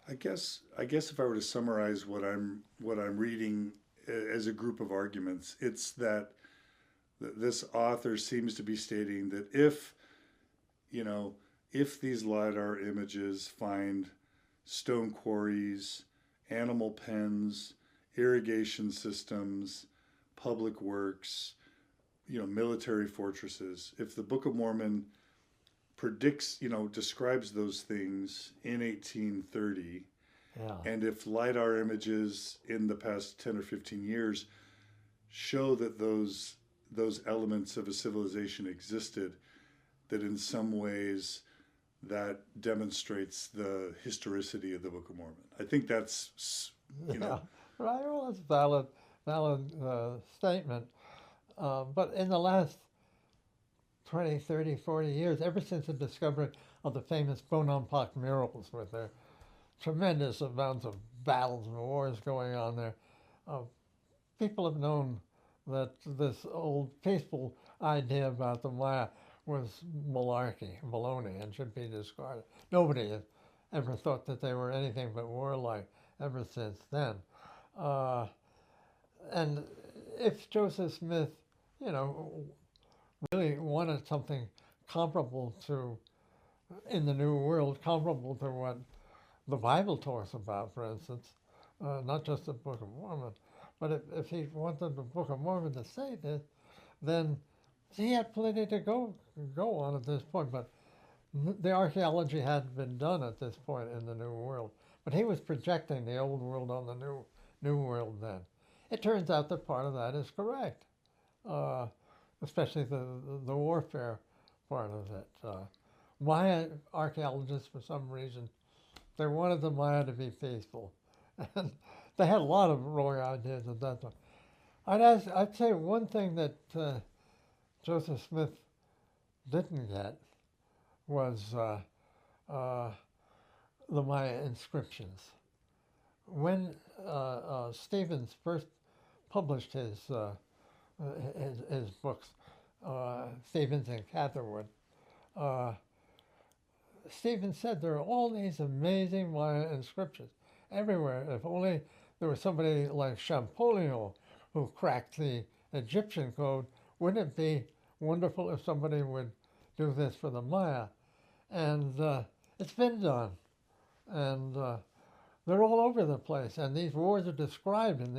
I guess if I were to summarize what I'm reading as a group of arguments, it's that this author seems to be stating that you know, if these LiDAR images find stone quarries, animal pens, irrigation systems, public works, military fortresses, if the Book of Mormon predicts, describes those things in 1830, Yeah, and if LiDAR images in the past 10 or 15 years show that those elements of a civilization existed, that in some ways that demonstrates the historicity of the Book of Mormon. I think that's, you yeah, know, right. Well, that's a valid statement. But in the last 20, 30, 40 years, ever since the discovery of the famous Bonampak murals with their tremendous amounts of battles and wars going on there, uh, people have known that this old peaceful idea about the Maya was malarkey, baloney, and should be discarded. Nobody has ever thought that they were anything but warlike ever since then. Uh, and if Joseph Smith, you know, really wanted something comparable to, in the New World, comparable to what the Bible talks about, for instance, not just the Book of Mormon, but if he wanted the Book of Mormon to say this, then he had plenty to go on at this point. But the archaeology hadn't been done at this point in the New World. But he was projecting the old world on the new world then. It turns out that part of that is correct, uh, especially the warfare part of it. Maya archaeologists, for some reason, they wanted the Maya to be peaceful, and they had a lot of wrong ideas at that time. I'd say one thing that Joseph Smith didn't get was uh, the Maya inscriptions. When Stevens first published his books, Stevens and Catherwood, uh, Stevens said there are all these amazing Maya inscriptions everywhere. If only there was somebody like Champollion who cracked the Egyptian code, wouldn't it be wonderful if somebody would do this for the Maya? And it's been done. And they're all over the place. And these wars are described in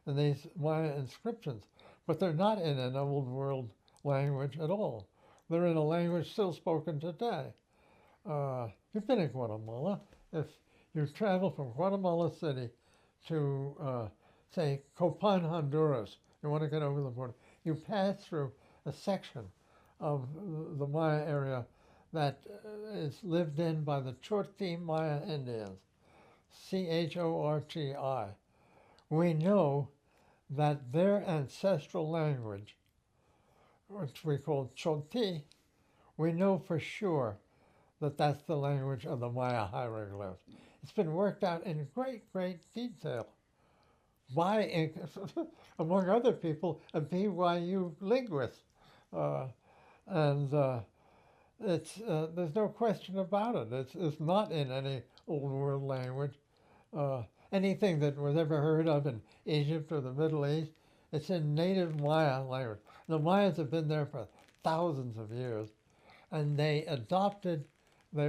these Maya inscriptions, but they're not in an old world language at all. They're in a language still spoken today. You've been in Guatemala. If you travel from Guatemala City to, say, Copan, Honduras, you want to get over the border, you pass through a section of the Maya area that is lived in by the Chorti Maya Indians, Chorti. We know that their ancestral language, which we call Chorti, we know for sure that that's the language of the Maya hieroglyphs. It's been worked out in great, great detail by, among other people, a BYU linguist. Uh, and there's no question about it. It's not in any Old World language. Uh, Anything that was ever heard of in Egypt or the Middle East, it's in native Maya language. The Mayas have been there for thousands of years, and they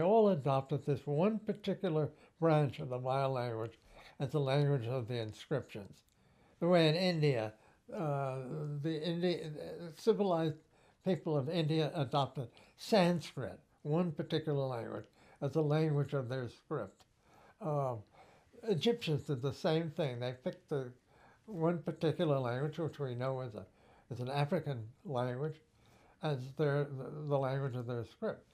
all adopted this one particular branch of the Maya language as the language of the inscriptions. The way in India, civilized people of India adopted Sanskrit, one particular language, as the language of their script. Uh, Egyptians did the same thing. They picked the one particular language, which we know is an African language, as the language of their script.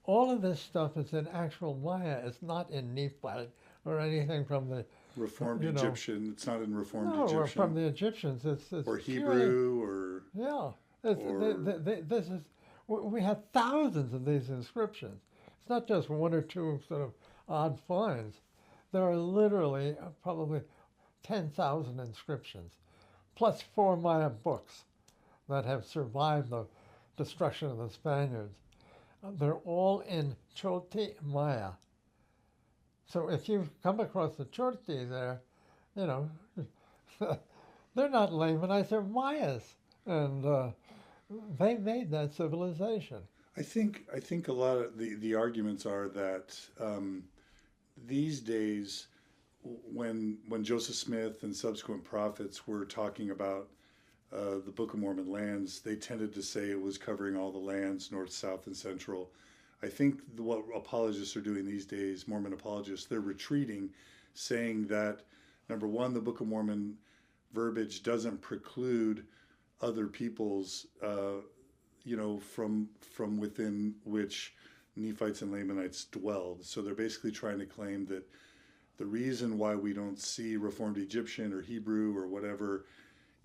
All of this stuff is in actual Maya. It's not in Nephi or anything from the Reformed you know. Egyptian. It's not in Reformed No, or from Egyptian the Egyptians. It's or purely Hebrew or yeah. or This is we have thousands of these inscriptions. It's not just one or two sort of odd finds. There are literally probably 10,000 inscriptions, plus 4 Maya books that have survived the destruction of the Spaniards. They're all in Choti Maya. So if you come across the Chorti there, you know, they're not Lamanites, they're Mayas. And they made that civilization. I think a lot of the arguments are that these days, when Joseph Smith and subsequent prophets were talking about the Book of Mormon lands, they tended to say it was covering all the lands, north, south, and central. I think what apologists are doing these days, Mormon apologists, they're retreating, saying that, number one, the Book of Mormon verbiage doesn't preclude other peoples, from within which Nephites and Lamanites dwelled. So they're basically trying to claim that the reason why we don't see Reformed Egyptian or Hebrew or whatever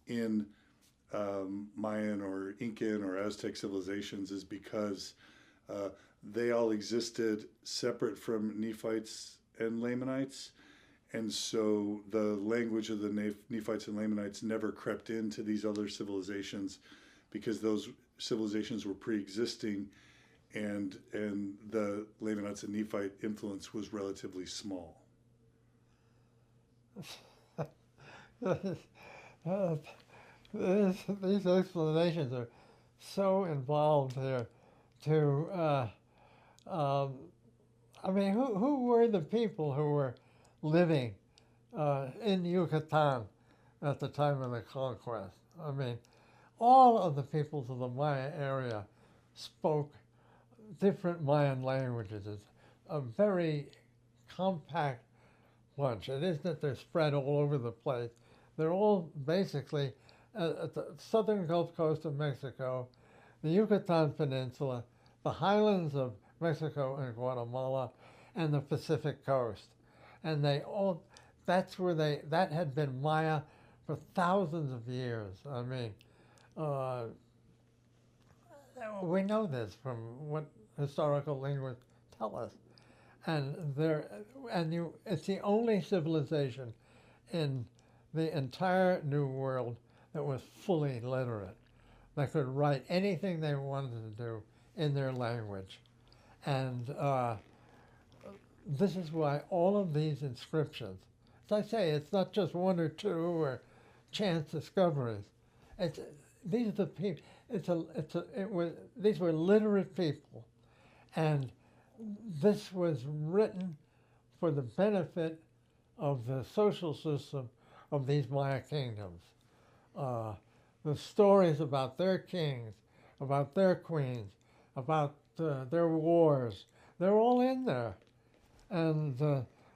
in Mayan or Incan or Aztec civilizations is because they all existed separate from Nephites and Lamanites. And so the language of the Nephites and Lamanites never crept into these other civilizations because those civilizations were pre-existing, and the Lamanites and Nephite influence was relatively small. These explanations are so involved here. I mean, who were the people who were living in Yucatan at the time of the conquest? I mean, all of the peoples of the Maya area spoke different Mayan languages. It's a very compact bunch. It isn't that they're spread all over the place. They're all basically at the southern Gulf Coast of Mexico, the Yucatan Peninsula, the highlands of Mexico and Guatemala, and the Pacific Coast. And that had been Maya for thousands of years. I mean, we know this from what historical linguists tell us. And it's the only civilization in the entire New World that was fully literate, that could write anything they wanted to do in their language. And this is why all of these inscriptions, as I say, it's not just one or two or chance discoveries. These are the people. These were literate people, and this was written for the benefit of the social system of these Maya kingdoms. The stories about their kings, about their queens, about their wars, they're all in there. And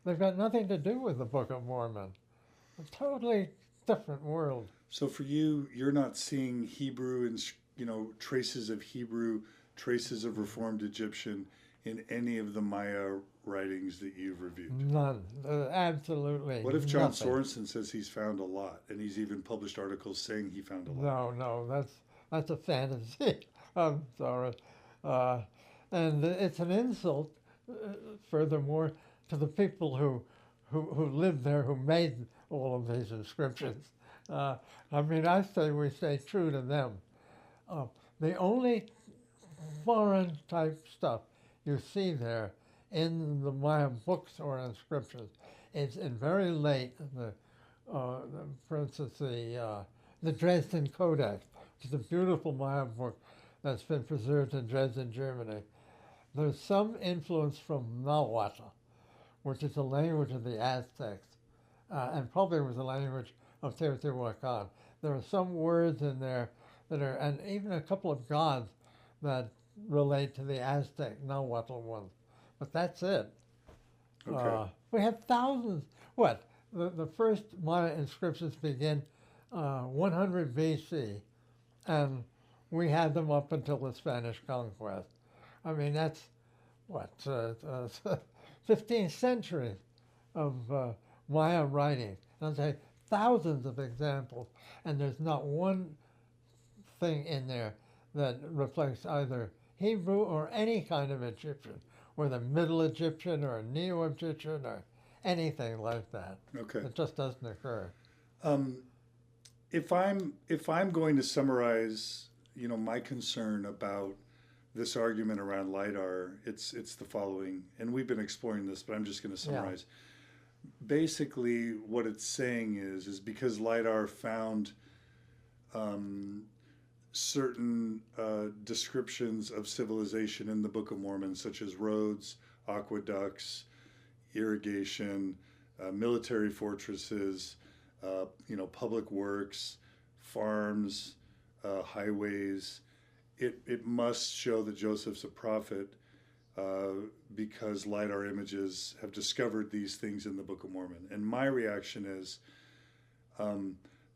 they've got nothing to do with the Book of Mormon. A totally different world. So for you, you're not seeing Hebrew and traces of Hebrew, traces of Reformed Egyptian in any of the Maya writings that you've reviewed? None. Absolutely. What if John nothing. Sorenson says he's found a lot, and he's even published articles saying he found a lot? No, that's a fantasy. I'm sorry. And it's an insult, furthermore, to the people who lived there, who made all of these inscriptions. I mean, I say we stay true to them. The only foreign type stuff you see there in the Maya books or inscriptions is in very late, for instance, the Dresden Codex, which is a beautiful Maya book that's been preserved in Dresden, Germany. There's some influence from Nahuatl, which is the language of the Aztecs, and probably was the language of Teotihuacan. There are some words in there that are, and even a couple of gods that relate to the Aztec Nahuatl ones. But that's it. Okay. We have thousands. What? The first Maya inscriptions begin 100 BC, and we had them up until the Spanish conquest. I mean, that's, 15th century of Maya writing. And I'll say thousands of examples, and there's not one thing in there that reflects either Hebrew or any kind of Egyptian, whether Middle Egyptian or Neo-Egyptian or anything like that. Okay. It just doesn't occur. If I'm going to summarize, my concern about this argument around LiDAR, it's the following, and we've been exploring this, but I'm just going to summarize. Basically, what it's saying is because LiDAR found certain descriptions of civilization in the Book of Mormon, such as roads, aqueducts, irrigation, military fortresses, public works, farms, highways. It must show that Joseph's a prophet because LiDAR images have discovered these things in the Book of Mormon. And my reaction is,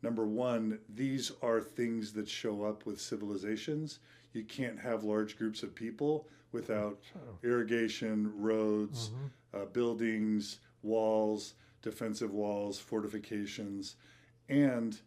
number one, these are things that show up with civilizations. You can't have large groups of people without irrigation, roads, buildings, walls, defensive walls, fortifications. And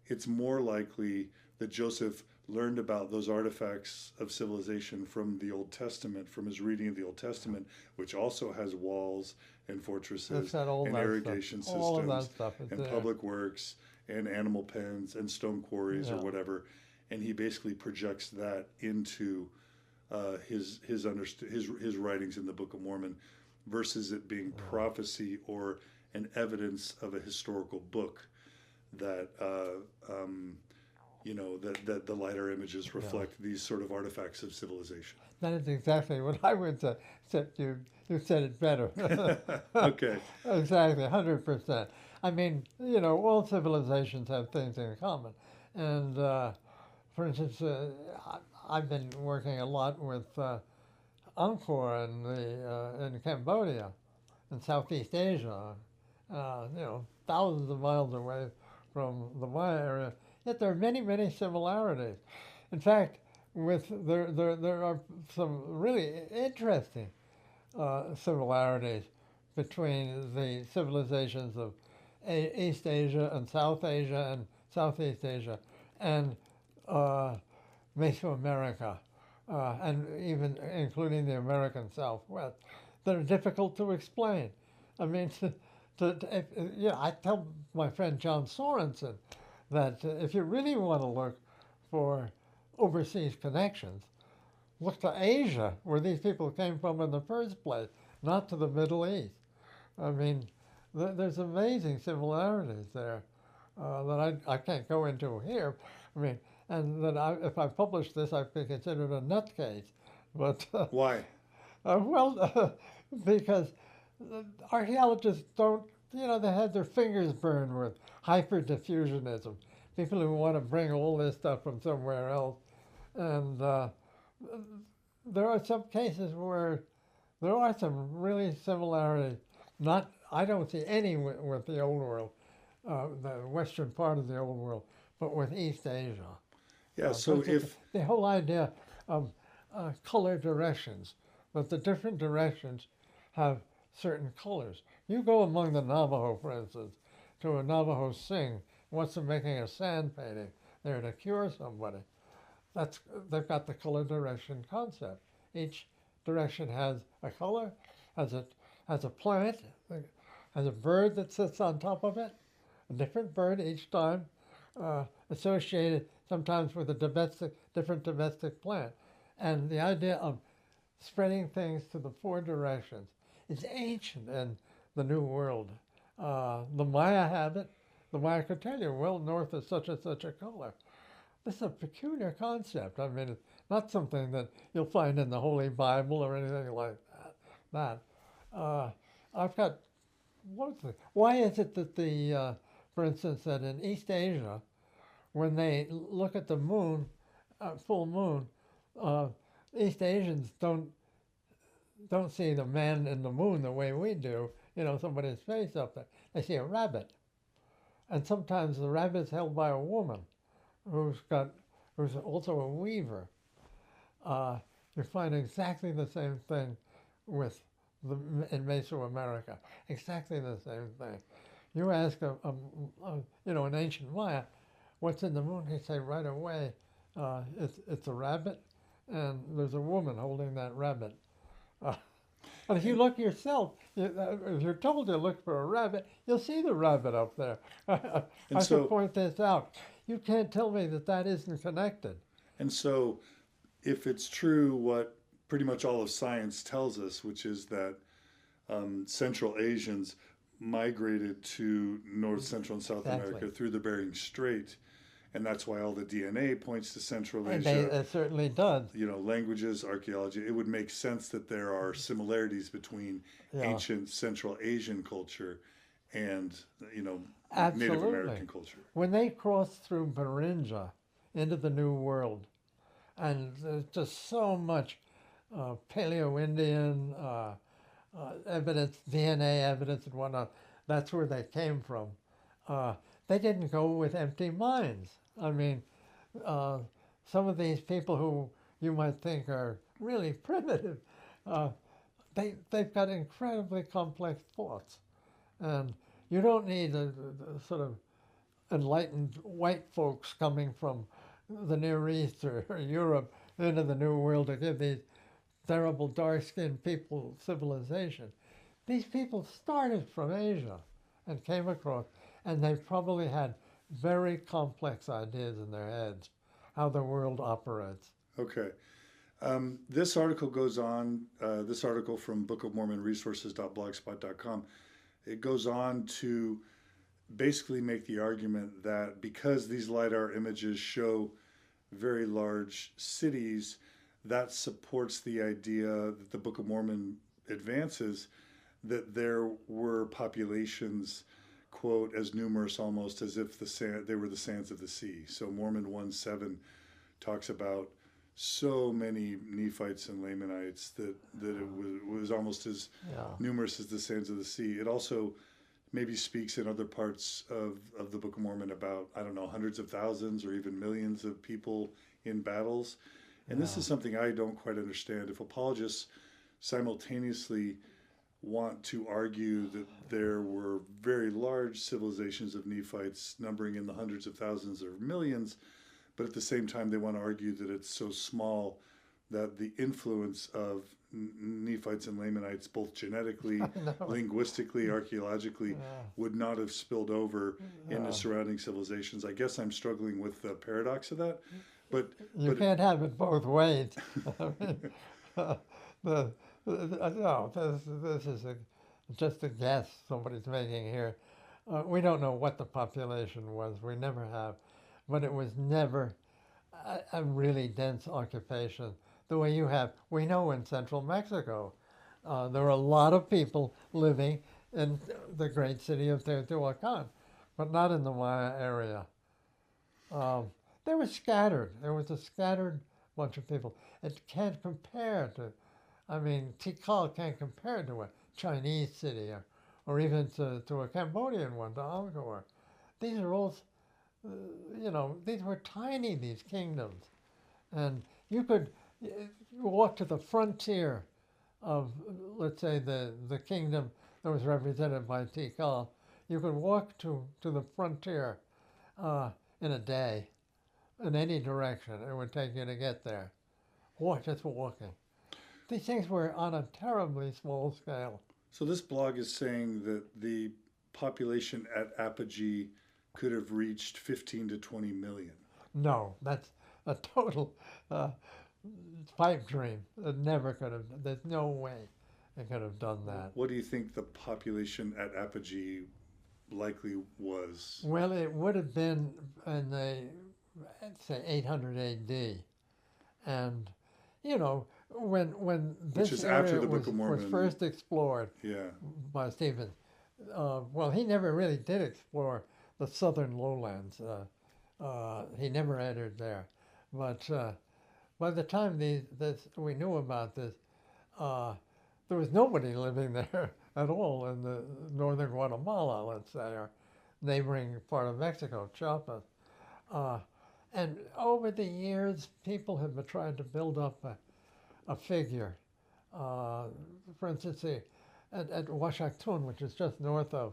it's more likely that Joseph learned about those artifacts of civilization from the Old Testament, from his reading of the Old Testament, which also has walls and fortresses and irrigation systems and public works and animal pens and stone quarries or whatever. And he basically projects that into his writings in the Book of Mormon, versus it being prophecy or an evidence of a historical book that that the LiDAR images reflect these sort of artifacts of civilization. That is exactly what I would say, except you said it better. Okay. Exactly, 100%. I mean, all civilizations have things in common. And, for instance, I've been working a lot with Angkor in Cambodia, in Southeast Asia, thousands of miles away from the Maya area. Yet there are many, many similarities. In fact, there are some really interesting similarities between the civilizations of East Asia and South Asia and Southeast Asia and Mesoamerica, and even including the American Southwest, that are difficult to explain. I mean, I tell my friend John Sorenson that if you really want to look for overseas connections, look to Asia, where these people came from in the first place, not to the Middle East. I mean, there's amazing similarities there that I can't go into here. I mean, and that if I published this, I'd be considered a nutcase. But why? Because archaeologists don't, they had their fingers burned with hyperdiffusionism. People who want to bring all this stuff from somewhere else. And there are some cases where there are some really similarities. I don't see any with the Old World, the western part of the Old World, but with East Asia. Yeah, so if the whole idea of color directions, that the different directions have certain colors. You go among the Navajo, for instance, to a Navajo sing, wants them making a sand painting. They're to cure somebody. They've got the color direction concept. Each direction has a color, has a plant, has a bird that sits on top of it, a different bird each time, associated sometimes with a different domestic plant. And the idea of spreading things to the four directions is ancient in the New World. The Maya have it. The Maya could tell you, well, north is such and such a color. This is a peculiar concept. I mean, it's not something that you'll find in the Holy Bible or anything like that. I've got, why is it that for instance, that in East Asia, when they look at the moon, full moon, East Asians don't see the man in the moon the way we do, somebody's face up there. They see a rabbit. And sometimes the rabbit's held by a woman who's also a weaver. You find exactly the same thing in Mesoamerica. Exactly the same thing. You ask an ancient Maya, what's in the moon? He'd say right away, it's a rabbit, and there's a woman holding that rabbit. But if you look yourself, if you're told to look for a rabbit, you'll see the rabbit up there. I should point this out. You can't tell me that isn't connected. And so if it's true what pretty much all of science tells us, which is that Central Asians migrated to North, Central, and South Exactly. America through the Bering Strait, and that's why all the DNA points to Central And Asia. it certainly does. Languages, archaeology. It would make sense that there are similarities between Yeah. ancient Central Asian culture and Native Absolutely. American culture. When they crossed through Beringia into the New World, and there's just so much Paleo-Indian evidence, DNA evidence and whatnot, that's where they came from. They didn't go with empty minds. I mean, some of these people who you might think are really primitive, they've got incredibly complex thoughts. And you don't need the sort of enlightened white folks coming from the Near East or Europe into the New World to give these terrible dark-skinned people civilization. These people started from Asia and came across, and they probably had very complex ideas in their heads, how the world operates. Okay. This article goes on, this article from Book of Mormon Resources.blogspot.com, it goes on to basically make the argument that because these LiDAR images show very large cities, that supports the idea that the Book of Mormon advances that there were populations, quote, as numerous almost as if they were the sands of the sea. So Mormon 1:7 talks about so many Nephites and Lamanites that it was almost as numerous as the sands of the sea. It also maybe speaks in other parts of the Book of Mormon about, I don't know, hundreds of thousands or even millions of people in battles. And this is something I don't quite understand. If apologists simultaneously want to argue that there were very large civilizations of Nephites numbering in the hundreds of thousands or millions, but at the same time they want to argue that it's so small that the influence of Nephites and Lamanites, both genetically, linguistically, archaeologically, would not have spilled over into surrounding civilizations. I guess I'm struggling with the paradox of that. But you can't have it both ways. This is just a guess somebody's making here. We don't know what the population was. We never have. But it was never a really dense occupation the way you have. We know in central Mexico, there were a lot of people living in the great city of Teotihuacan, but not in the Maya area. They were scattered. There was a scattered bunch of people. It can't compare to, Tikal can't compare to a Chinese city or even to a Cambodian one, to Angkor. These are all, these were tiny, these kingdoms. And you could walk to the frontier of, let's say, the kingdom that was represented by Tikal. You could walk to the frontier in a day. In any direction it would take you to get there. Just walking. These things were on a terribly small scale. So this blog is saying that the population at apogee could have reached 15 to 20 million. No, that's a total pipe dream. It never could have. There's no way it could have done that. What do you think the population at apogee likely was? Well, it would have been in the, I'd say, 800 AD. And, when this area was first explored by Stephen, he never really did explore the southern lowlands. He never entered there. But by the time we knew about this, there was nobody living there at all in the northern Guatemala, let's say, or neighboring part of Mexico, Chiapas. And over the years, people have been trying to build up a figure. For instance, at Huachactun, which is just north of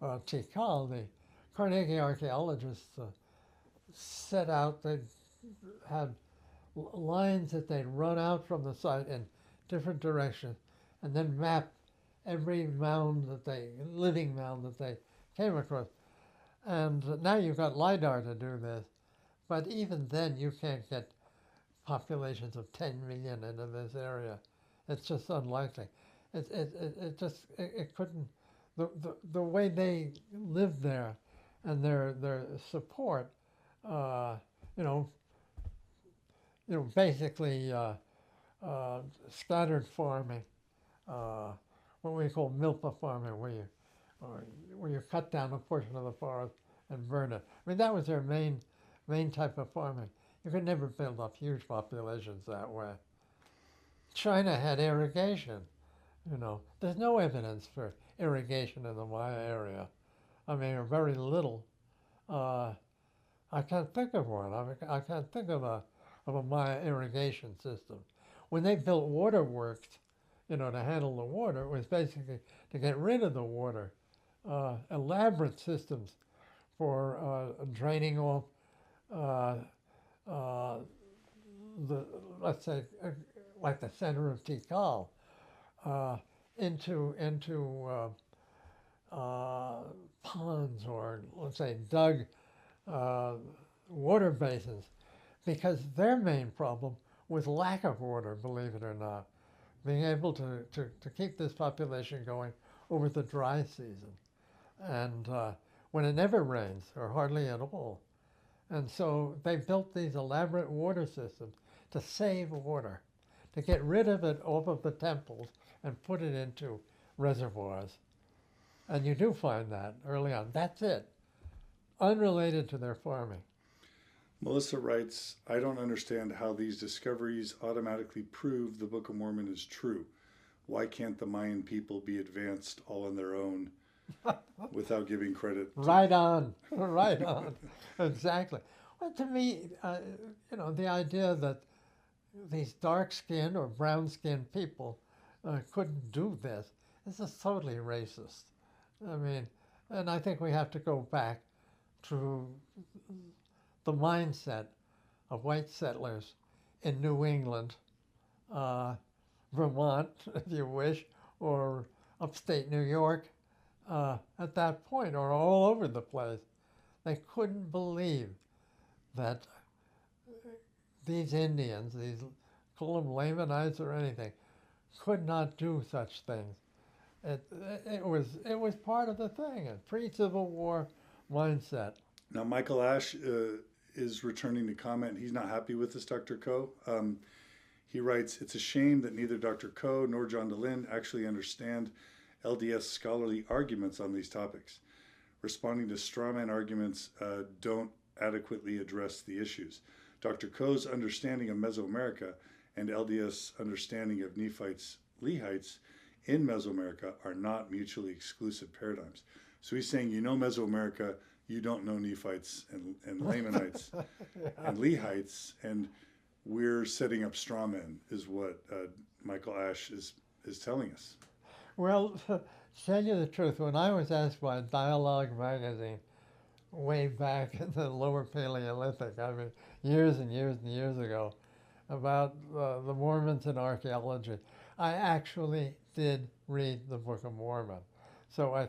Tikal, the Carnegie archaeologists set out, they had lines that they'd run out from the site in different directions and then map every living mound that they came across. And now you've got LiDAR to do this. But even then, you can't get populations of 10 million into this area. It's just unlikely. It couldn't, the way they lived there and their support, you know, basically scattered farming, what we call milpa farming, where you cut down a portion of the forest and burn it. I mean, that was their main type of farming. You could never build up huge populations that way. China had irrigation. There's no evidence for irrigation in the Maya area. I mean, very little. I can't think of one. I can't think of a Maya irrigation system. When they built waterworks, to handle the water, it was basically to get rid of the water. Elaborate systems for draining off let's say, like the center of Tikal, into ponds, or let's say dug water basins, because their main problem was lack of water, believe it or not, being able to keep this population going over the dry season, and when it never rains, or hardly at all. And so they built these elaborate water systems to save water, to get rid of it off of the temples and put it into reservoirs. And you do find that early on. That's it. Unrelated to their farming. Melissa writes, I don't understand how these discoveries automatically prove the Book of Mormon is true. Why can't the Mayan people be advanced all on their own without giving credit? Right on. Right on. Exactly. Well, to me, the idea that these dark-skinned or brown-skinned people couldn't do this is just totally racist. I mean, and I think we have to go back to the mindset of white settlers in New England, Vermont, if you wish, or upstate New York at that point, or all over the place. They couldn't believe that these Indians, call them Lamanites or anything, could not do such things. It was part of the thing, a pre-Civil War mindset. Now, Michael Ash is returning to comment. He's not happy with this, Dr. Coe. He writes, it's a shame that neither Dr. Coe nor John DeLynn actually understand LDS scholarly arguments on these topics. Responding to strawman arguments don't adequately address the issues. Dr. Coe's understanding of Mesoamerica and LDS understanding of Nephites, Lehites in Mesoamerica are not mutually exclusive paradigms. So he's saying, Mesoamerica, you don't know Nephites and Lamanites and Lehites, and we're setting up straw men, is what Michael Ash is telling us. Well, to tell you the truth, when I was asked by Dialogue magazine way back in the lower Paleolithic, I mean, years and years and years ago, about the Mormons and archaeology, I actually did read the Book of Mormon. So I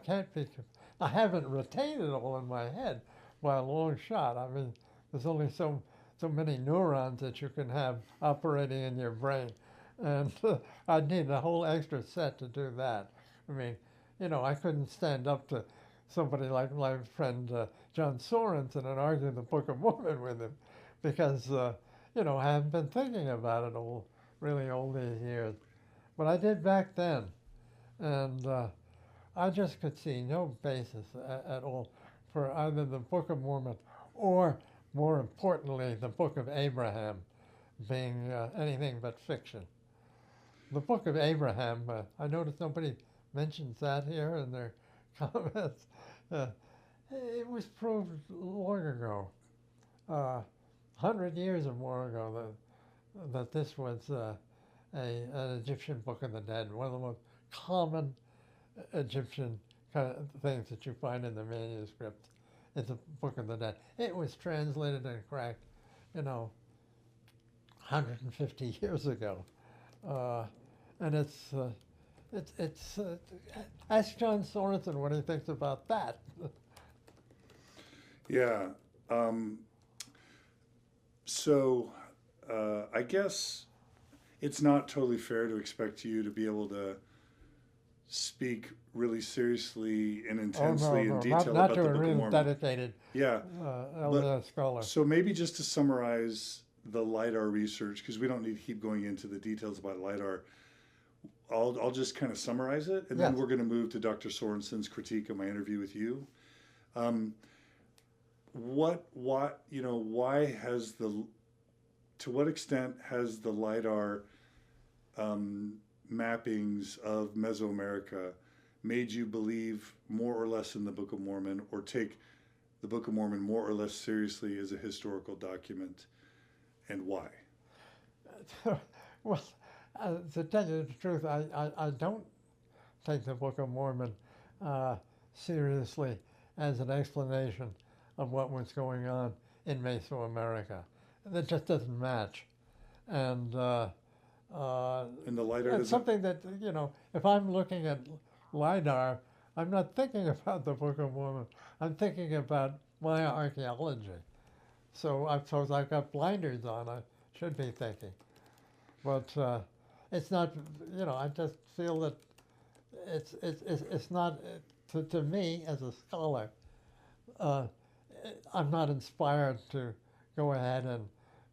haven't retained it all in my head by a long shot. I mean, there's only so many neurons that you can have operating in your brain. And I'd need a whole extra set to do that. I mean, I couldn't stand up to somebody like my friend John Sorenson and argue the Book of Mormon with him, because, I haven't been thinking about it all these years. But I did back then. And I just could see no basis at all for either the Book of Mormon or, more importantly, the Book of Abraham being anything but fiction. The Book of Abraham, I noticed nobody mentions that here in their comments. It was proved long ago, 100 years or more ago, that this was an Egyptian Book of the Dead, one of the most common Egyptian kind of things that you find in the manuscript. It's a Book of the Dead. It was translated and cracked, 150 years ago. And it's ask John Sorenson what he thinks about that. Yeah. So I guess it's not totally fair to expect you to be able to speak really seriously and Oh no, intensely in no, detail not about to the a Book of real Mormon. dedicated Yeah, but scholar. so maybe just to summarize the LiDAR research, because we don't need to keep going into the details about LiDAR. I'll just kind of summarize it, and then Yes. we're going to move to Dr. Sorenson's critique of my interview with you. Um, why has to what extent has the LiDAR mappings of Mesoamerica made you believe more or less in the Book of Mormon, or take the Book of Mormon more or less seriously as a historical document, and why? Well, to tell you the truth, I don't take the Book of Mormon uh, seriously as an explanation of what was going on in Mesoamerica. That just doesn't match. And And the LiDAR it's doesn't. something that, you know, if I'm looking at LiDAR, I'm not thinking about the Book of Mormon. I'm thinking about my archaeology. So I suppose I've got blinders on. I should be thinking. But it's not, you know, I just feel that it's not, to me as a scholar, uh, I'm not inspired to go ahead and,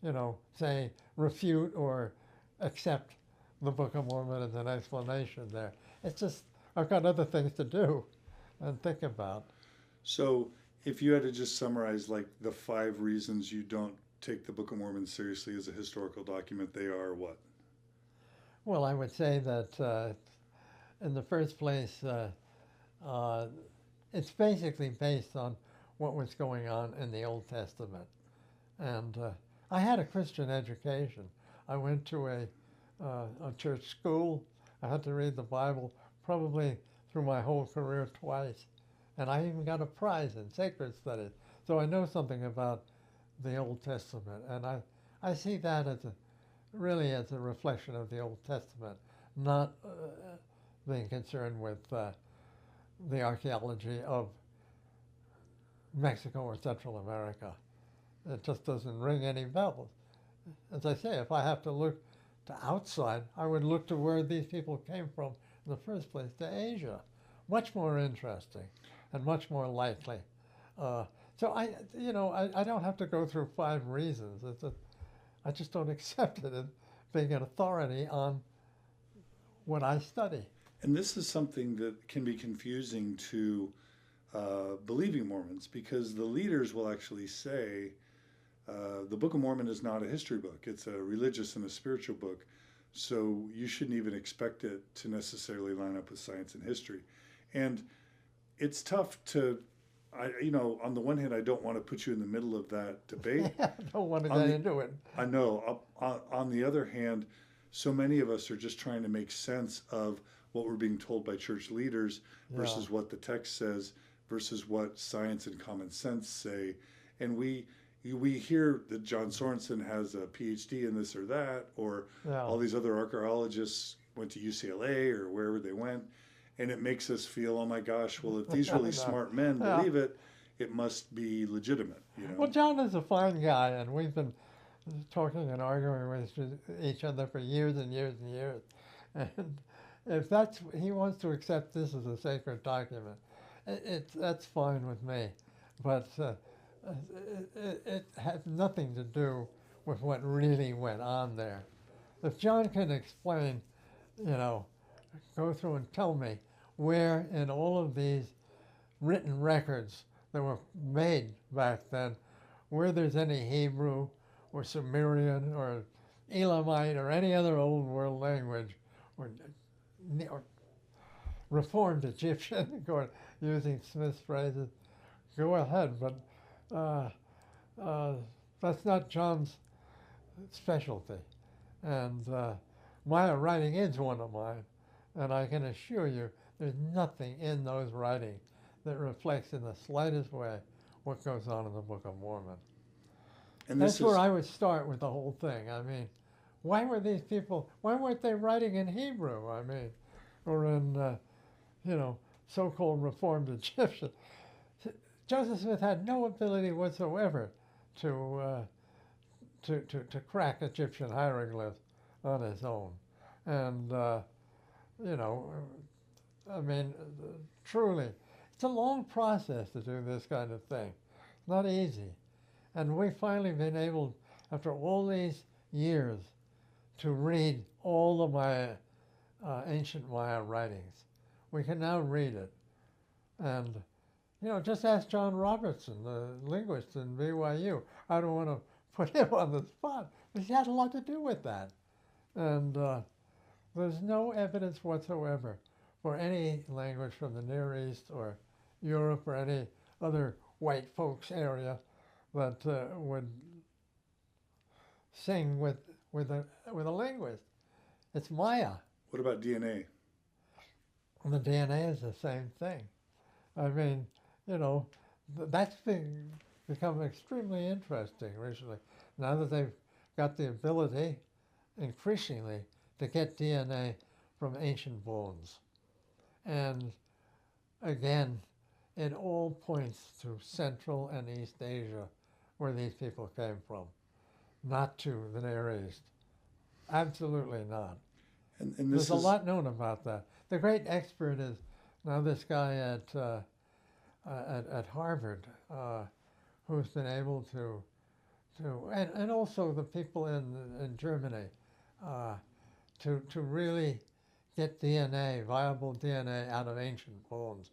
you know, say refute or accept the Book of Mormon as an explanation there. It's just, I've got other things to do and think about. So, if you had to just summarize like the 5 reasons you don't take the Book of Mormon seriously as a historical document, they are what? Well, I would say that in the first place, uh, it's basically based on what was going on in the Old Testament. And I had a Christian education. I went to a church school. I had to read the Bible probably through my whole career twice. And I even got a prize in sacred studies. So I know something about the Old Testament. And I see that as really as a reflection of the Old Testament, not being concerned with the archaeology of Mexico or Central America. It just doesn't ring any bells. As I say, if I have to look to outside, I would look to where these people came from in the first place, to Asia. Much more interesting and much more likely. So I don't have to go through 5 reasons. I just don't accept it as being an authority on what I study. And this is something that can be confusing to believing Mormons, because the leaders will actually say the Book of Mormon is not a history book. It's a religious and a spiritual book. So you shouldn't even expect it to necessarily line up with science and history. And it's tough to, on the one hand, I don't want to put you in the middle of that debate. I don't want to get into it. I know. On the other hand, so many of us are just trying to make sense of what we're being told by church leaders versus what the text says versus what science and common sense say. And we hear that John Sorenson has a PhD in this or that, or all these other archaeologists went to UCLA or wherever they went, and it makes us feel, oh my gosh, well, if these really smart men believe it, it must be legitimate. Well, John is a fine guy, and we've been talking and arguing with each other for years and years and years. And if he wants to accept this as a sacred document, that's fine with me. But it had nothing to do with what really went on there. If John can explain, go through and tell me where in all of these written records that were made back then, where there's any Hebrew or Sumerian or Elamite or any other old world language or Reformed Egyptian, using Smith's phrases, go ahead, but that's not John's specialty. And Maya writing is one of mine, and I can assure you there's nothing in those writings that reflects in the slightest way what goes on in the Book of Mormon. And that's where I would start with the whole thing. I mean, why weren't they writing in Hebrew? I mean, or in, so-called Reformed Egyptian. Joseph Smith had no ability whatsoever to to crack Egyptian hieroglyphs on his own. And, you know, I mean, truly, it's a long process to do this kind of thing. It's not easy. And we've finally been able, after all these years, to read all the Maya, ancient Maya writings. We can now read it. And, you know, just ask John Robertson, the linguist in BYU. I don't want to put him on the spot, but he had a lot to do with that. And there's no evidence whatsoever for any language from the Near East or Europe or any other white folks area that would sing with a linguist. It's Maya. What about DNA? The DNA is the same thing. I mean, you know, that's become extremely interesting recently. Now that they've got the ability, increasingly, to get DNA from ancient bones. And again, it all points to Central and East Asia, where these people came from, not to the Near East. Absolutely not. And There's a lot known about that. The great expert is now this guy at Harvard, who's been able to and also the people in Germany, to really get DNA, viable DNA, out of ancient bones.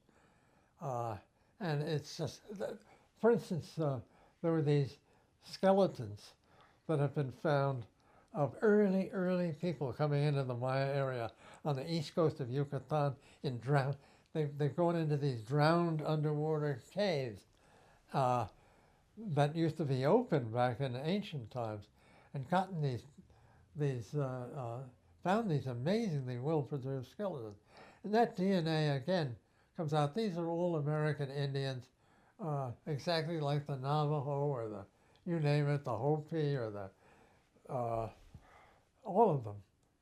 And it's just, for instance, there were these skeletons that have been found of early people coming into the Maya area on the east coast of Yucatan in they've gone into these drowned underwater caves that used to be open back in ancient times, and gotten found these amazingly well-preserved skeletons. And that DNA, again, comes out. These are all American Indians, exactly like the Navajo or you name it, the Hopi or all of them.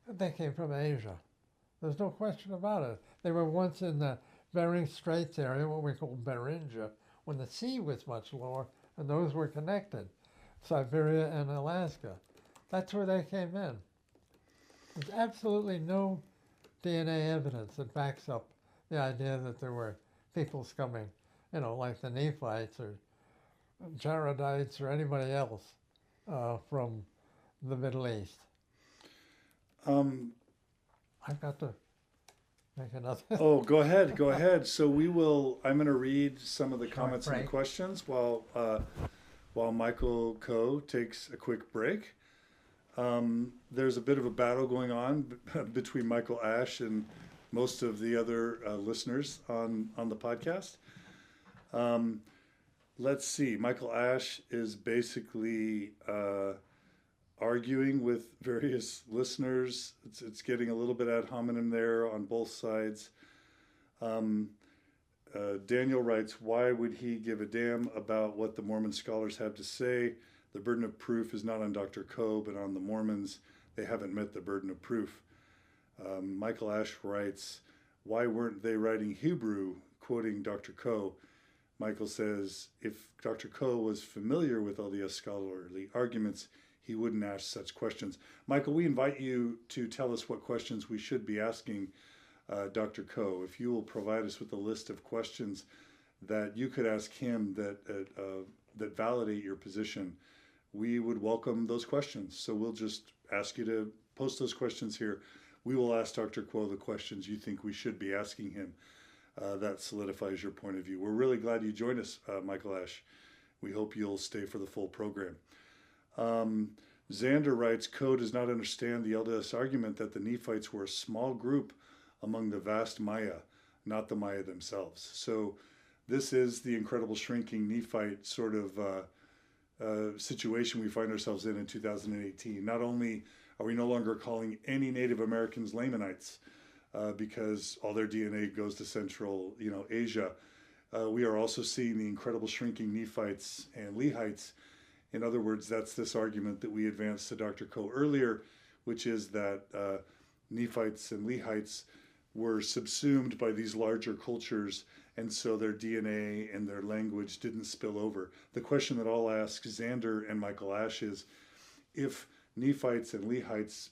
They came from Asia. There's no question about it. They were once in the Bering Straits area, what we call Beringia, when the sea was much lower, and those were connected, Siberia and Alaska. That's where they came in. There's absolutely no DNA evidence that backs up the idea that there were peoples coming, you know, like the Nephites or Jaredites or anybody else from the Middle East. I've got to make another. Oh, go ahead. So I'm going to read some of the comments and the questions while Michael Coe takes a quick break. There's a bit of a battle going on between Michael Ash and most of the other listeners on the podcast. Let's see. Michael Ash is basically arguing with various listeners. It's getting a little bit ad hominem there on both sides. Daniel writes, why would he give a damn about what the Mormon scholars have to say? The burden of proof is not on Dr. Coe, but on the Mormons. They haven't met the burden of proof. Michael Ash writes, why weren't they writing Hebrew, quoting Dr. Coe? Michael says, if Dr. Coe was familiar with all the scholarly arguments, he wouldn't ask such questions. Michael, we invite you to tell us what questions we should be asking Dr. Coe. If you will provide us with a list of questions that you could ask him that validate your position, we would welcome those questions. So we'll just ask you to post those questions here. We will ask Dr. Coe the questions you think we should be asking him. That solidifies your point of view. We're really glad you joined us, Michael Ash. We hope you'll stay for the full program. Xander writes, Coe does not understand the LDS argument that the Nephites were a small group among the vast Maya, not the Maya themselves. So this is the incredible shrinking Nephite sort of situation we find ourselves in 2018. Not only are we no longer calling any Native Americans Lamanites because all their DNA goes to Central, Asia, we are also seeing the incredible shrinking Nephites and Lehites. In other words, that's this argument that we advanced to Dr. Coe earlier, which is that Nephites and Lehites were subsumed by these larger cultures, and so their DNA and their language didn't spill over. The question that I'll ask Xander and Michael Ash is if Nephites and Lehites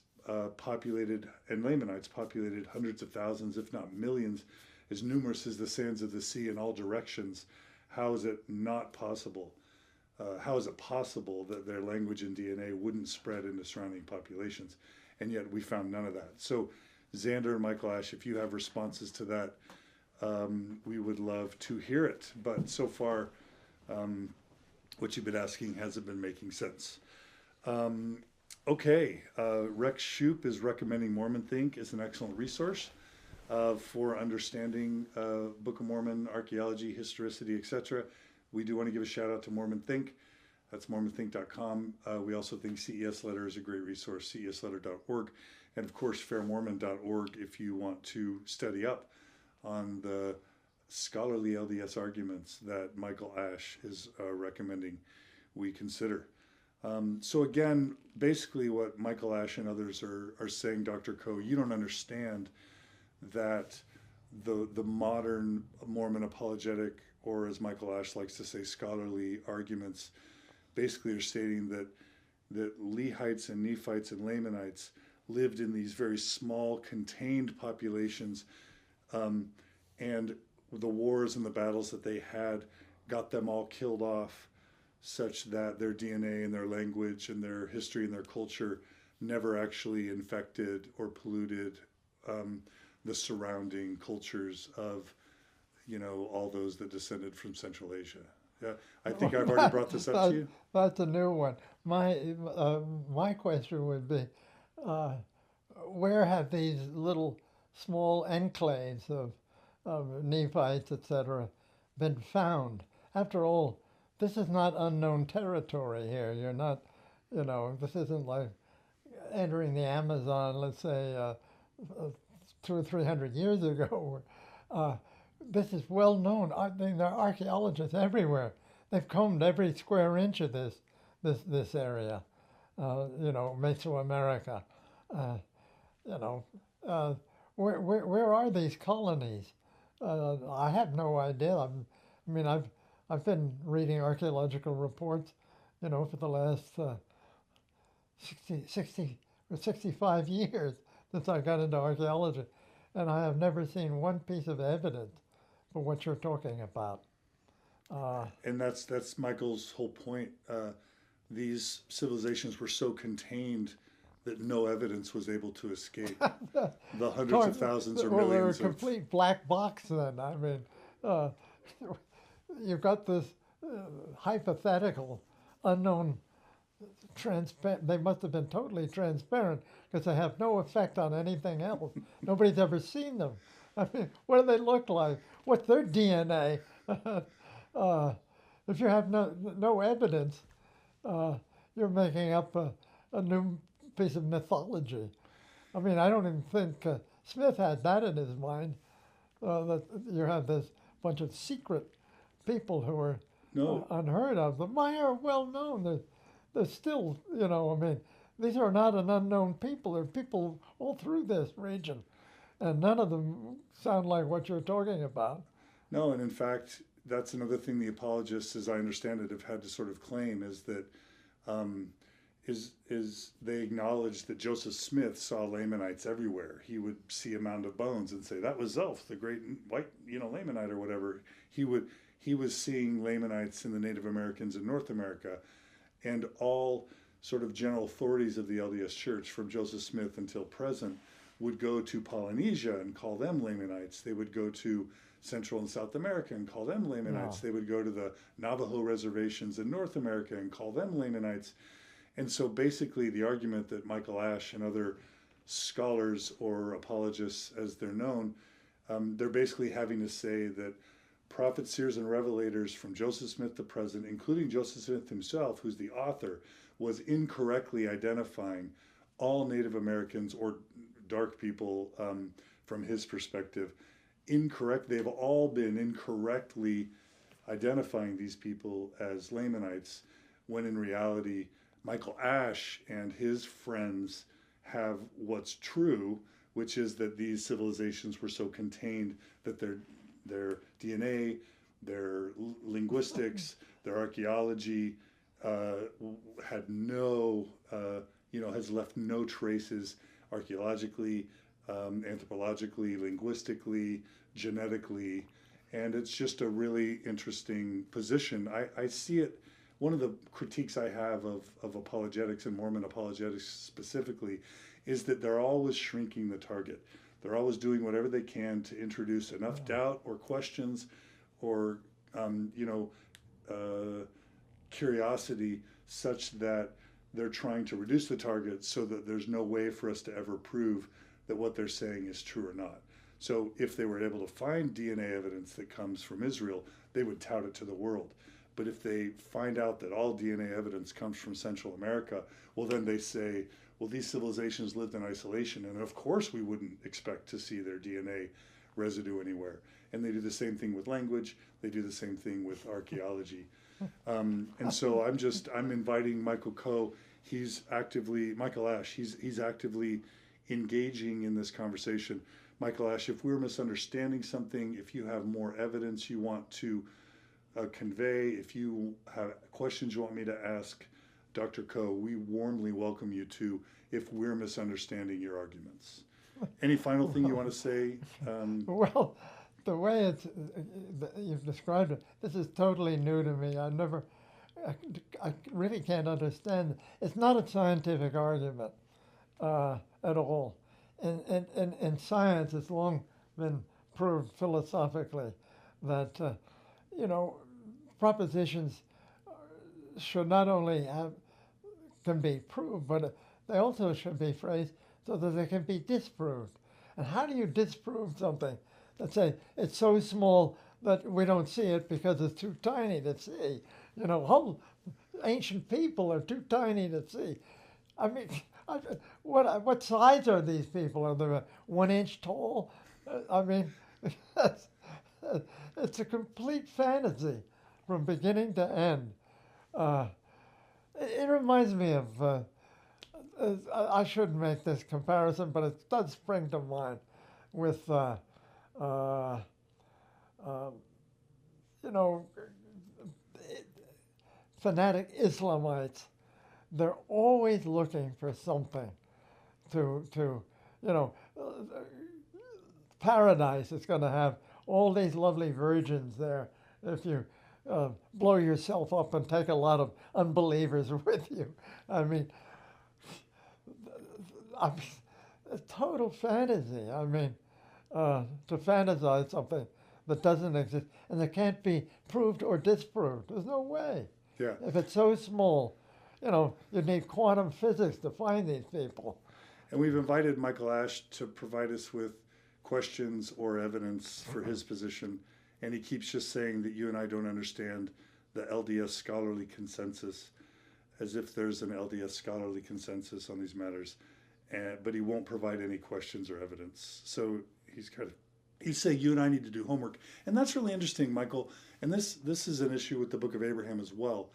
populated, and Lamanites populated hundreds of thousands, if not millions, as numerous as the sands of the sea in all directions, how is it not possible? How is it possible that their language and DNA wouldn't spread into surrounding populations? And yet we found none of that. So Xander and Michael Ash, if you have responses to that, we would love to hear it. But so far, what you've been asking hasn't been making sense. Okay, Rex Shoup is recommending Mormon Think is an excellent resource for understanding Book of Mormon, archaeology, historicity, etc. We do want to give a shout out to Mormon Think. That's mormonthink.com. We also think CES Letter is a great resource, cesletter.org. And of course, fairmormon.org if you want to study up on the scholarly LDS arguments that Michael Ash is recommending we consider. So again, basically what Michael Ash and others are saying, Dr. Coe, you don't understand that the modern Mormon apologetic, or as Michael Ash likes to say, scholarly arguments, basically are stating that Lehites and Nephites and Lamanites lived in these very small, contained populations, and the wars and the battles that they had got them all killed off, such that their DNA and their language and their history and their culture never actually infected or polluted the surrounding cultures of, all those that descended from Central Asia. Yeah, I think I've already brought this up to you. That's a new one. My question would be, where have these little small enclaves of Nephites, etc., been found? After all, this is not unknown territory here. You're not, this isn't like entering the Amazon, let's say, 200 or 300 years ago. This is well known. I mean, there are archaeologists everywhere. They've combed every square inch of this area, Mesoamerica. Where are these colonies? I have no idea. I've been reading archaeological reports, for the last 60 or 65 years since I got into archaeology, and I have never seen one piece of evidence for what you're talking about. And that's Michael's whole point. These civilizations were so contained that no evidence was able to escape the hundreds of thousands or millions. Well, they're a complete black box then. You've got this hypothetical, unknown, transparent. They must have been totally transparent because they have no effect on anything else. Nobody's ever seen them. What do they look like? What's their DNA? If you have no evidence, you're making up a new piece of mythology. I don't even think Smith had that in his mind, that you have this bunch of secret people who are unheard of. The Maya are well known. They're still, these are not an unknown people. They're people all through this region. And none of them sound like what you're talking about. No, and in fact, that's another thing the apologists, as I understand it, have had to sort of claim is that they acknowledge that Joseph Smith saw Lamanites everywhere. He would see a mound of bones and say, that was Zelph, the great white, Lamanite or whatever. He was seeing Lamanites in the Native Americans in North America, and all sort of general authorities of the LDS Church from Joseph Smith until present would go to Polynesia and call them Lamanites. They would go to Central and South America and call them Lamanites. Wow. They would go to the Navajo reservations in North America and call them Lamanites. And so basically the argument that Michael Ash and other scholars or apologists, as they're known, they're basically having to say that prophets, seers, and revelators from Joseph Smith to present, including Joseph Smith himself, who's the author, was incorrectly identifying all Native Americans or dark people from his perspective. They've all been incorrectly identifying these people as Lamanites, when in reality, Michael Ash and his friends have what's true, which is that these civilizations were so contained that their DNA, their linguistics, their archaeology, had no, has left no traces archaeologically, anthropologically, linguistically, genetically, and it's just a really interesting position. I see it. One of the critiques I have of apologetics and Mormon apologetics specifically is that they're always shrinking the target. They're always doing whatever they can to introduce enough doubt or questions or, curiosity such that they're trying to reduce the target so that there's no way for us to ever prove that what they're saying is true or not. So if they were able to find DNA evidence that comes from Israel, they would tout it to the world. But if they find out that all DNA evidence comes from Central America, well, then they say, well, these civilizations lived in isolation, and of course we wouldn't expect to see their DNA residue anywhere. And they do the same thing with language. They do the same thing with archaeology. And so I'm inviting Michael Coe. Michael Ash, he's actively engaging in this conversation. Michael Ash, if we're misunderstanding something, if you have more evidence you want to convey, if you have questions you want me to ask Dr. Coe, we warmly welcome you to, if we're misunderstanding your arguments. Any final thing you want to say? Well, the way you've described it, this is totally new to me. I really can't understand. It's not a scientific argument at all. In science, it's long been proved philosophically that, propositions should not only can be proved, but they also should be phrased so that they can be disproved. And how do you disprove something? Let's say it's so small that we don't see it because it's too tiny to see. Whole ancient people are too tiny to see. I mean, what size are these people? Are they 1 inch tall? I mean, it's a complete fantasy from beginning to end. It reminds me of, I shouldn't make this comparison, but it does spring to mind with, fanatic Islamites. They're always looking for something to paradise is going to have all these lovely virgins there if you blow yourself up and take a lot of unbelievers with you. I mean, a total fantasy. I mean, to fantasize something that doesn't exist and that can't be proved or disproved. There's no way. Yeah. If it's so small, you need quantum physics to find these people. And we've invited Michael Ash to provide us with questions or evidence for his position. And he keeps just saying that you and I don't understand the LDS scholarly consensus, as if there's an LDS scholarly consensus on these matters. But he won't provide any questions or evidence. So he's saying you and I need to do homework. And that's really interesting, Michael. And this is an issue with the Book of Abraham as well.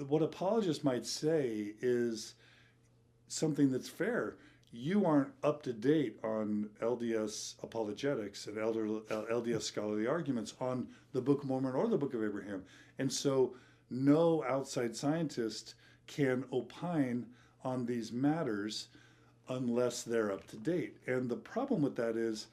What apologists might say is something that's fair. You aren't up to date on LDS apologetics and LDS scholarly arguments on the Book of Mormon or the Book of Abraham. And so no outside scientist can opine on these matters unless they're up to date. And the problem with that is,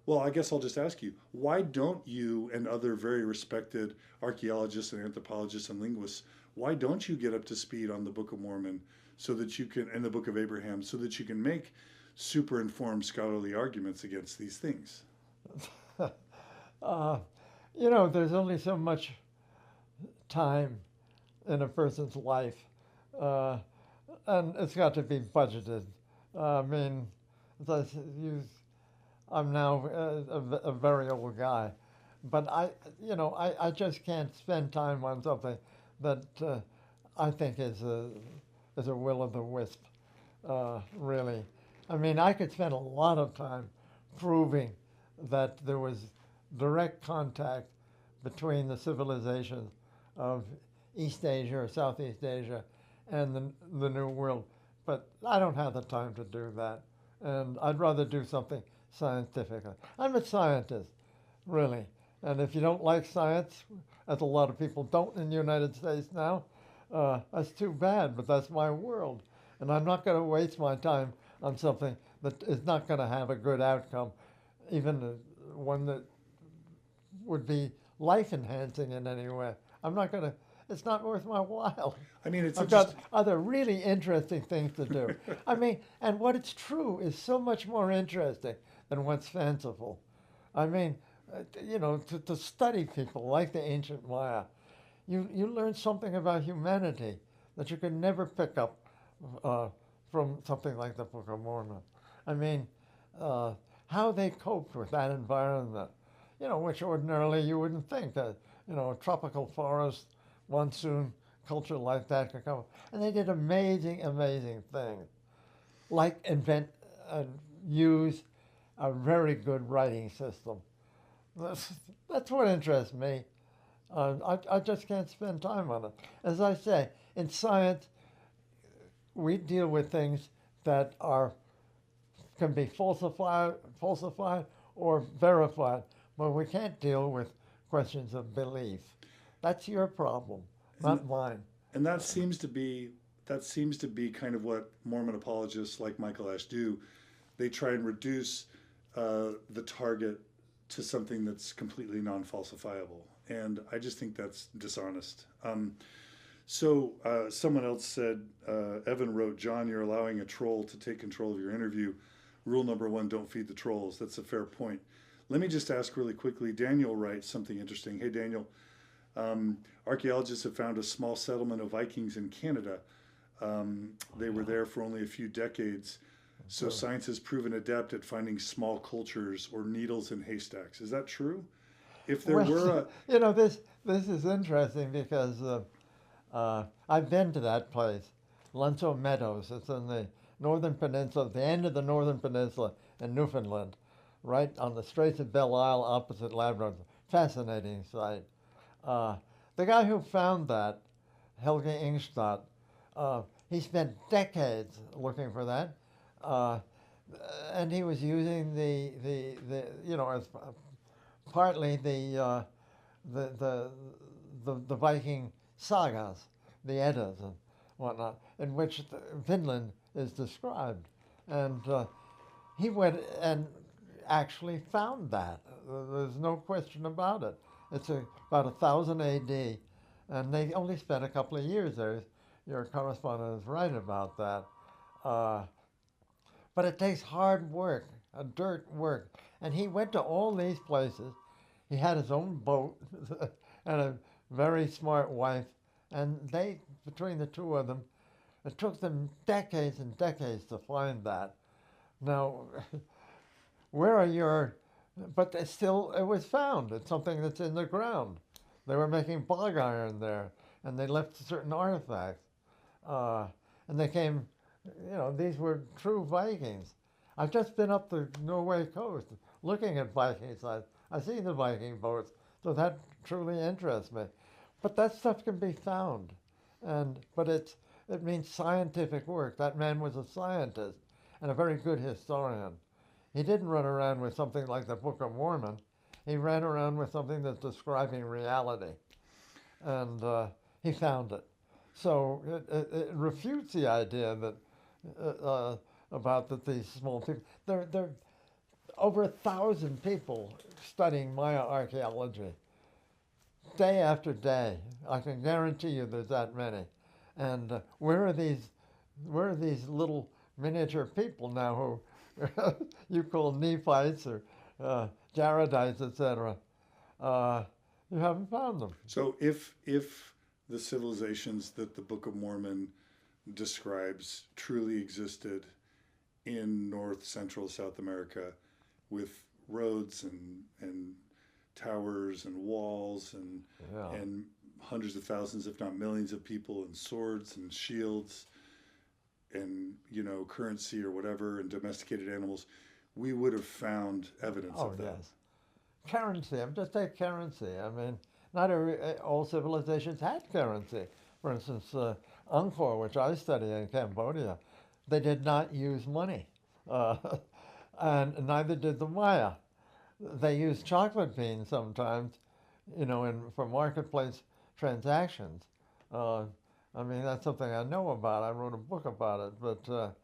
well, I guess I'll just ask you, why don't you and other very respected archaeologists and anthropologists and linguists, why don't you get up to speed on the Book of Mormon so that you can, and the Book of Abraham, so that you can make super informed scholarly arguments against these things? There's only so much time in a person's life, and it's got to be budgeted. I mean, I'm now a very old guy, but I just can't spend time on something that I think is a will o' the wisp, really. I mean, I could spend a lot of time proving that there was direct contact between the civilizations of East Asia or Southeast Asia and the New World, but I don't have the time to do that, and I'd rather do something scientifically. I'm a scientist, really, and if you don't like science, as a lot of people don't in the United States now, That's too bad, but that's my world. And I'm not going to waste my time on something that is not going to have a good outcome, even one that would be life enhancing in any way. I'm not going to, it's not worth my while. I mean, it's I've got other really interesting things to do. I mean, and what it's true is so much more interesting than what's fanciful. I mean, to study people like the ancient Maya, you learn something about humanity that you could never pick up from something like the Book of Mormon. I mean, how they coped with that environment, which ordinarily you wouldn't think. A tropical forest, monsoon culture like that could come. And they did amazing, amazing things, like invent and use a very good writing system. That's what interests me. I just can't spend time on it. As I say, in science, we deal with things that can be falsified or verified, but we can't deal with questions of belief. That's your problem, not mine. And that seems to be kind of what Mormon apologists like Michael Ash do. They try and reduce the target to something that's completely non-falsifiable, and I just think that's dishonest. So someone else said, Evan wrote, John, you're allowing a troll to take control of your interview. Rule number 1, don't feed the trolls. That's a fair point. Let me just ask really quickly. Daniel writes something interesting. Hey, Daniel, archaeologists have found a small settlement of Vikings in Canada. They were there for only a few decades. So science has proven adept at finding small cultures or needles in haystacks. Is that true? If there were a... this is interesting because I've been to that place, Meadows. It's in the northern peninsula, the end of the northern peninsula in Newfoundland, right on the Straits of Belle Isle opposite Labrador. Fascinating site. The guy who found that, Helge Ingstad, he spent decades looking for that. And he was using as partly the Viking sagas, the Eddas and whatnot, in which Finland is described, and he went and actually found that. There's no question about it. It's about 1000 A.D., and they only spent a couple of years there. Your correspondent is right about that. But it takes hard work, dirt work. And he went to all these places. He had his own boat and a very smart wife. And they, between the two of them, it took them decades and decades to find that. Now, where are your... But it was found. It's something that's in the ground. They were making bog iron there, and they left certain artifacts. And they came... these were true Vikings. I've just been up the Norway coast looking at Viking sites. I see the Viking boats, so that truly interests me. But that stuff can be found, but it means scientific work. That man was a scientist and a very good historian. He didn't run around with something like the Book of Mormon. He ran around with something that's describing reality, and he found it. So it refutes the idea that about these small people. There are over 1,000 people studying Maya archaeology, day after day. I can guarantee you there's that many. And where are these little miniature people now who you call Nephites or Jaredites, etc.? You haven't found them. So if the civilizations that the Book of Mormon describes truly existed in North, Central, South America, with roads and towers and walls and hundreds of thousands, if not millions of people, and swords and shields and currency or whatever, and domesticated animals, we would have found evidence of that. Yes. Currency. I'm just take currency. I mean, not all civilizations had currency. For instance, Angkor, which I study in Cambodia, they did not use money, and neither did the Maya. They used chocolate beans sometimes, for marketplace transactions. I mean, that's something I know about. I wrote a book about it, but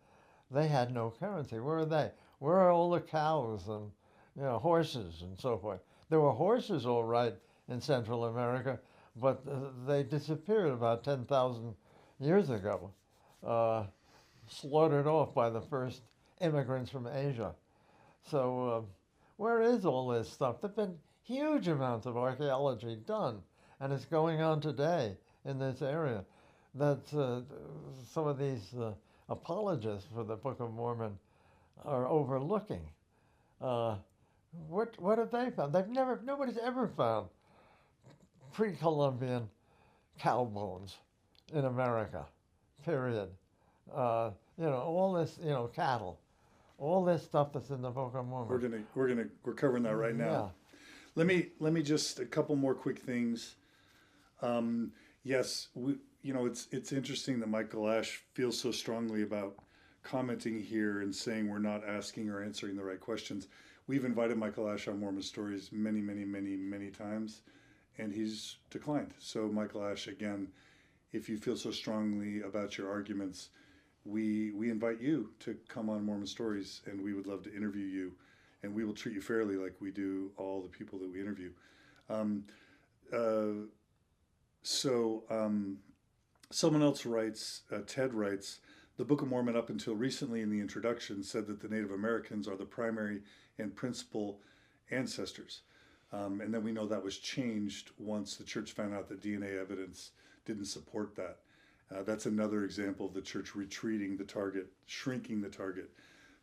they had no currency. Where are they? Where are all the cows and horses and so forth? There were horses, all right, in Central America, but they disappeared about 10,000 years ago, uh, slaughtered off by the first immigrants from Asia. So where is all this stuff? There've been huge amounts of archaeology done, and it's going on today in this area. That some of these apologists for the Book of Mormon are overlooking. Uh, what have they found? Nobody's ever found pre-Columbian cow bones in America. Period. All this, cattle, all this stuff that's in the Book of Mormon. We're covering that right now. Yeah. Let me just a couple more quick things. Yes, it's interesting that Michael Ash feels so strongly about commenting here and saying we're not asking or answering the right questions. We've invited Michael Ash on Mormon Stories many, many, many, many times, and he's declined. So Michael Ash, again, if you feel so strongly about your arguments, we invite you to come on Mormon Stories, and we would love to interview you, and we will treat you fairly like we do all the people that we interview. Someone else writes, Ted writes, the Book of Mormon up until recently in the introduction said that the Native Americans are the primary and principal ancestors. And then we know that was changed once the church found out that DNA evidence didn't support that. That's another example of the church retreating the target, shrinking the target,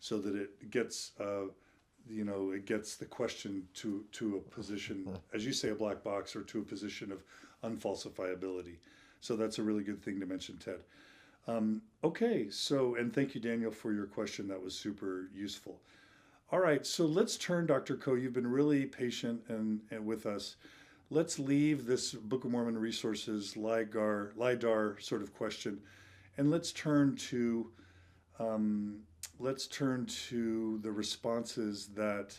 so that it gets, it gets the question to a position, as you say, a black box, or to a position of unfalsifiability. So that's a really good thing to mention, Ted. Okay, so, and thank you, Daniel, for your question. That was super useful. All right, so let's turn, Dr. Coe, you've been really patient and with us. Let's leave this Book of Mormon resources, LiDAR sort of question, and let's turn to the responses that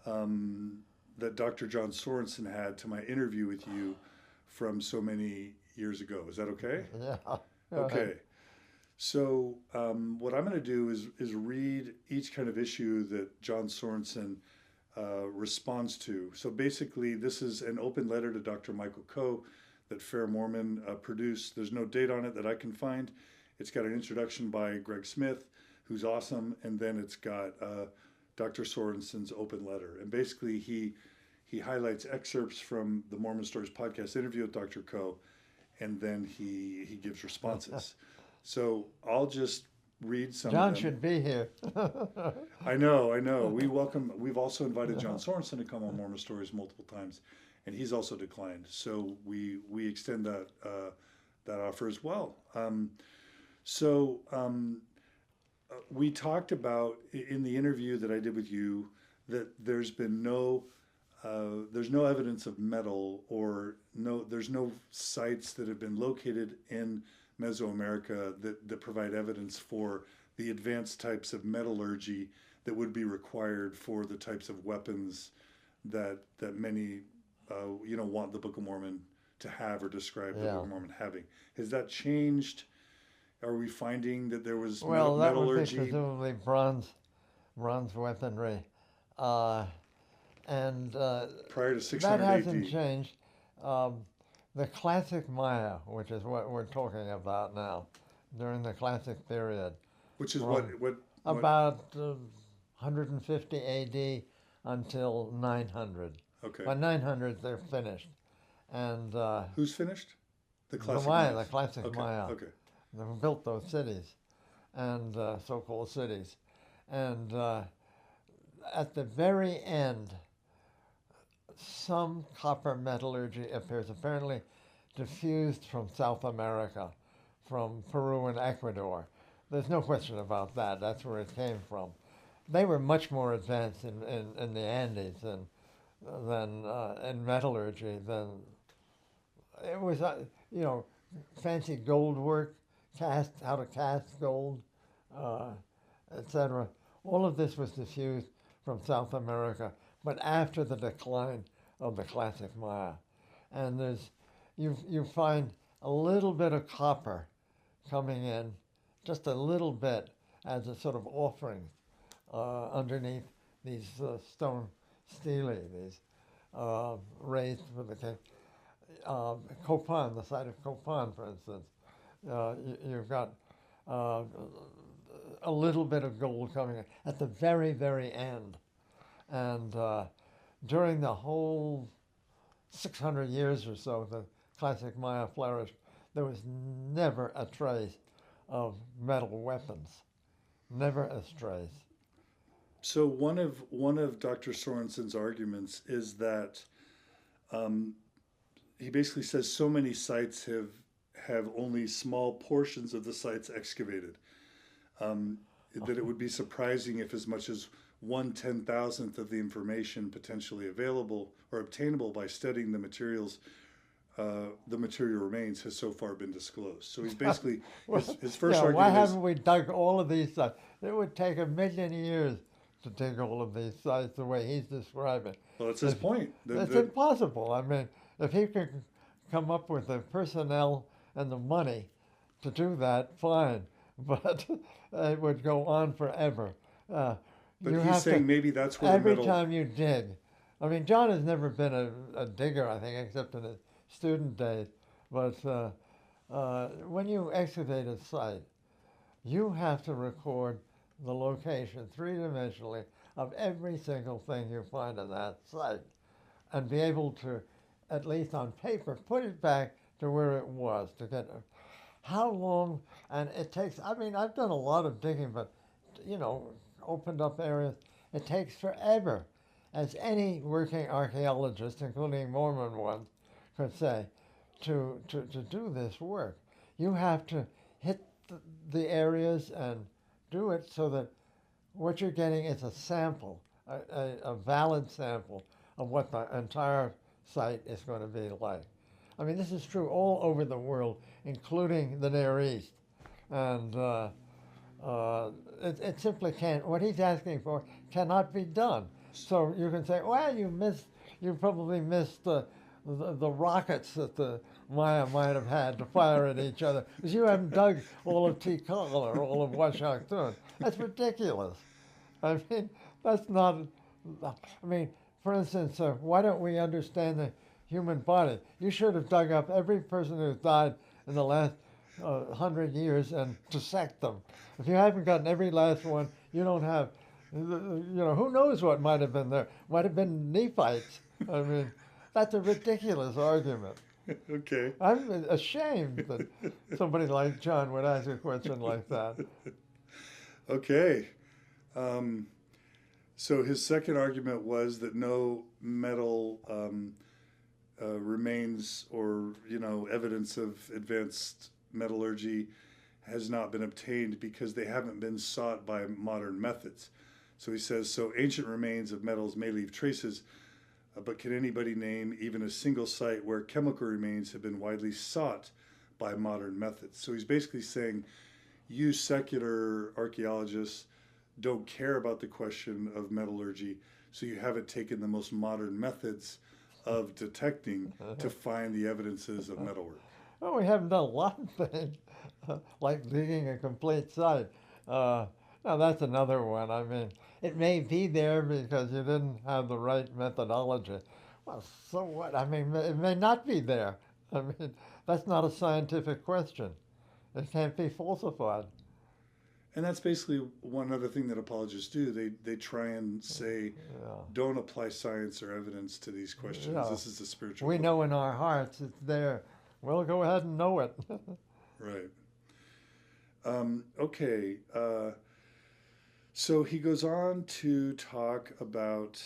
that Dr. John Sorenson had to my interview with you from so many years ago. Is that okay? Yeah. Okay. So what I'm going to do is read each kind of issue that John Sorenson responds to. So basically, this is an open letter to Dr. Michael Coe that Fair Mormon produced. There's no date on it that I can find. It's got an introduction by Greg Smith, who's awesome, and then it's got Dr. Sorenson's open letter. And basically, he highlights excerpts from the Mormon Stories podcast interview with Dr. Coe, and then he gives responses. So I'll just read some John of them. should be here. I know. We've also invited John Sorenson to come on Mormon Stories multiple times, and he's also declined. So we extend that offer as well. We talked about in the interview that I did with you that there's no evidence of metal, or there's no sites that have been located in Mesoamerica that provide evidence for the advanced types of metallurgy that would be required for the types of weapons that many want the Book of Mormon to have, or describe the Book of Mormon having. Has that changed? Are we finding that there was metallurgy? That would be presumably bronze weaponry, and prior to 600 that hasn't AD. changed. The classic Maya, which is what we're talking about now, during the classic period, which is what about 150 AD until 900. Okay. By 900, they're finished, and who's finished? The classic Maya. Mayas. The classic Maya. Okay. They built those cities, and so-called cities, and at the very end, some copper metallurgy appears, apparently diffused from South America, from Peru and Ecuador. There's no question about that. That's where it came from. They were much more advanced in the Andes than in metallurgy. Than it was, fancy gold work, how to cast gold, etc. All of this was diffused from South America, but after the decline of the classic Maya. And you find a little bit of copper coming in, just a little bit, as a sort of offering underneath these stone stelae, these raised with the Copan, the site of Copan, for instance. You've got a little bit of gold coming in at the very, very end. And during the whole 600 years or so the classic Maya flourished, there was never a trace of metal weapons. Never a trace. So one of Dr. Sorenson's arguments is that he basically says so many sites have only small portions of the sites excavated, that it would be surprising if as much as 1/10,000th of the information potentially available or obtainable by studying the material remains has so far been disclosed. So he's basically, his first argument why haven't we dug all of these sites? It would take 1,000,000 years to dig all of these sites the way he's describing. Well, that's his point. It's impossible. I mean, if he could come up with the personnel and the money to do that, fine. But it would go on forever. But he's saying maybe that's where every time you dig. I mean, John has never been a digger, I think, except in his student days. But when you excavate a site, you have to record the location three-dimensionally of every single thing you find on that site and be able to, at least on paper, put it back to where it was to get how long, and it takes, I mean, I've done a lot of digging, but, opened up areas, it takes forever, as any working archaeologist, including Mormon ones, could say, to do this work. You have to hit the areas and do it so that what you're getting is a sample, a valid sample of what the entire site is going to be like. I mean, this is true all over the world, including the Near East. And it simply can't, what he's asking for cannot be done. So you can say, well, you probably missed the rockets that the Maya might have had to fire at each other, because you haven't dug all of Tikal or all of Washaktun. That's ridiculous. I mean, that's not, I mean, for instance, why don't we understand the human body? You should have dug up every person who's died in the last 100 years and dissect them. If you haven't gotten every last one, you don't have, who knows what might have been there. Might have been Nephites. I mean, that's a ridiculous argument. Okay. I'm ashamed that somebody like John would ask a question like that. Okay. So his second argument was that no metal remains or, evidence of advanced metallurgy has not been obtained because they haven't been sought by modern methods. So he says, so ancient remains of metals may leave traces, but can anybody name even a single site where chemical remains have been widely sought by modern methods? So he's basically saying, you secular archaeologists don't care about the question of metallurgy, so you haven't taken the most modern methods of detecting to find the evidences of metalwork. Well, we haven't done a lot of things, like digging a complete site. Now, that's another one. I mean, it may be there because you didn't have the right methodology. Well, so what? I mean, it may not be there. I mean, that's not a scientific question. It can't be falsified. And that's basically one other thing that apologists do. They try and say, don't apply science or evidence to these questions. Yeah. This is the spiritual. We know in our hearts it's there. Well, go ahead and know it. Right. Okay. So he goes on to talk about,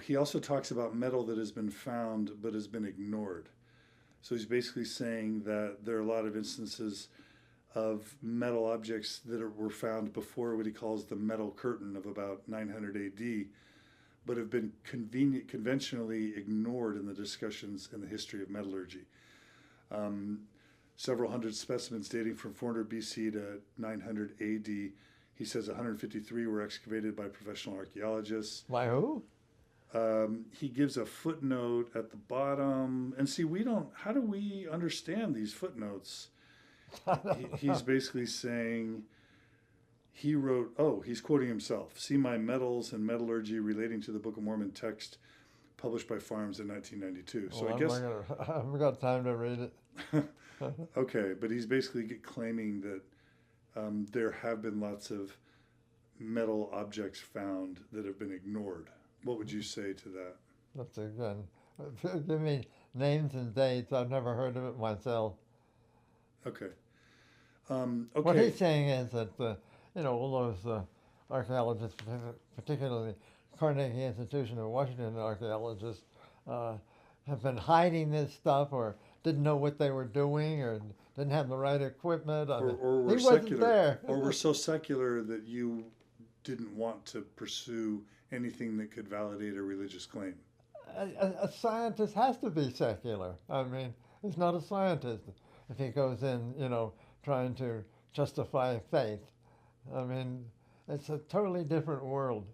he also talks about metal that has been found but has been ignored. So he's basically saying that there are a lot of instances of metal objects that were found before what he calls the metal curtain of about 900 AD, but have been conventionally ignored in the discussions in the history of metallurgy. Several hundred specimens dating from 400 BC to 900 AD. He says 153 were excavated by professional archaeologists. By who? He gives a footnote at the bottom. And see, we don't, how do we understand these footnotes? He's basically saying he wrote, oh, he's quoting himself. See my metals and metallurgy relating to the Book of Mormon text published by Farms in 1992. So Well, I guess, I haven't got time to read it. okay, but he's basically claiming that there have been lots of metal objects found that have been ignored. What would you say to that? That's again. Give me names and dates. I've never heard of it myself. Okay. What he's saying is that all those archaeologists, particularly Carnegie Institution of Washington archaeologists, have been hiding this stuff or didn't know what they were doing or didn't have the right equipment. Or he wasn't there. Or were so secular that you didn't want to pursue anything that could validate a religious claim. A scientist has to be secular. I mean, he's not a scientist if he goes in, trying to justify faith. I mean, it's a totally different world.